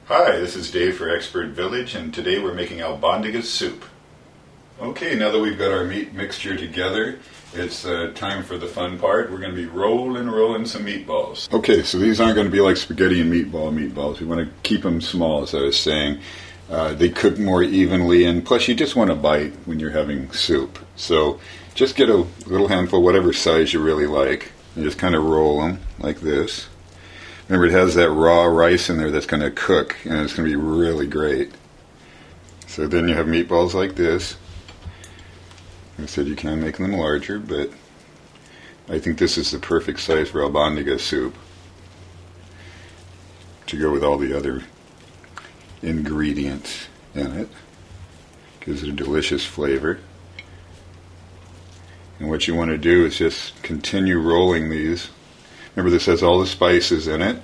Hi, this is Dave for Expert Village, and today we're making Albondigas soup. Okay, now that we've got our meat mixture together, it's time for the fun part. We're going to be rolling some meatballs. Okay, so these aren't going to be like spaghetti and meatballs. We want to keep them small, as I was saying. They cook more evenly, and plus you just want a bite when you're having soup. So just get a little handful, whatever size you really like, and just kind of roll them like this. Remember, it has that raw rice in there that's going to cook, and it's going to be really great. So then you have meatballs like this. Like I said, you can make them larger, but I think this is the perfect size for Albondigas soup to go with all the other ingredients in it. Gives it a delicious flavor. And what you want to do is just continue rolling these. Remember, this has all the spices in it,